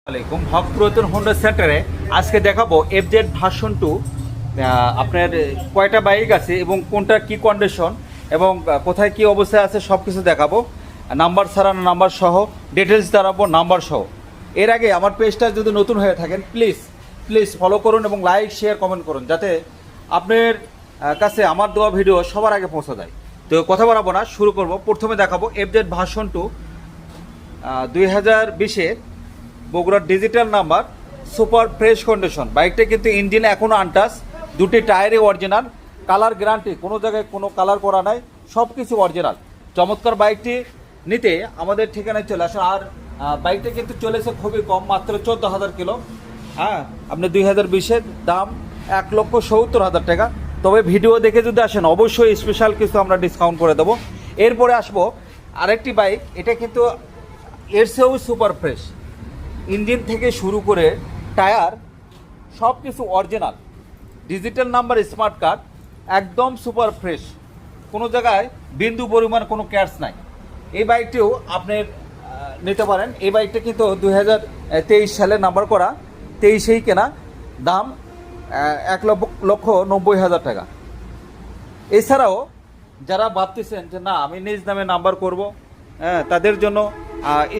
আসসালামাইকুম হক পুরাতন হোন্ডা সেন্টারে আজকে দেখাবো এফজেড ভার্সন 2। আপনার কয়টা বাইক আছে এবং কোনটা কি কন্ডিশন এবং কোথায় কি অবস্থায় আছে সব কিছু দেখাবো। নাম্বার ছাড়া নাম্বার সহ ডিটেলস দাঁড়াবো নাম্বার সহ। এর আগে আমার পেজটা যদি নতুন হয়ে থাকেন প্লিজ ফলো করুন এবং লাইক শেয়ার কমেন্ট করুন, যাতে আপনার কাছে আমার দেওয়া ভিডিও সবার আগে পৌঁছে যায়। তো কথা বাড়াবো না, শুরু করব। প্রথমে দেখাবো এফজেড ভার্সন 2 2020-এর বগুড়ার digital number, super fresh condition. বাইকটা কিন্তু ইঞ্জিন এখনও আনটাস, দুটি টায়ারই অরিজিনাল, কালার গ্যারান্টি, কোনো জায়গায় কোনো কালার করা নাই, সব কিছু অরিজিনাল। চমৎকার বাইকটি নিতে আমাদের ঠিকানায় চলে আসুন। আর বাইকটা কিন্তু চলেছে খুবই কম, মাত্র 14,000 কিলো। হ্যাঁ, আপনি 2020-এর দাম 1,70,000 টাকা। তবে ভিডিও দেখে যদি আসেন অবশ্যই স্পেশাল কিছু আমরা ডিসকাউন্ট করে দেবো। এরপরে আসবো আরেকটি বাইক, এটা কিন্তু এর চেয়েও সুপার ফ্রেশ। ইঞ্জিন থেকে শুরু করে টায়ার সব কিছু original, digital number, smart card, একদম সুপার ফ্রেশ, কোনো জায়গায় বিন্দু পরিমাণ কোনো ক্যাশ নাই। এই বাইকটিও আপনি নিতে পারেন। এই বাইকটা কিন্তু 2023 সালে নাম্বার করা, 23-এই কেনা, দাম 1,90,000 টাকা। এছাড়াও যারা ভাবতেছেন যে না আমি নিজ নামে নাম্বার করব, তাদের জন্য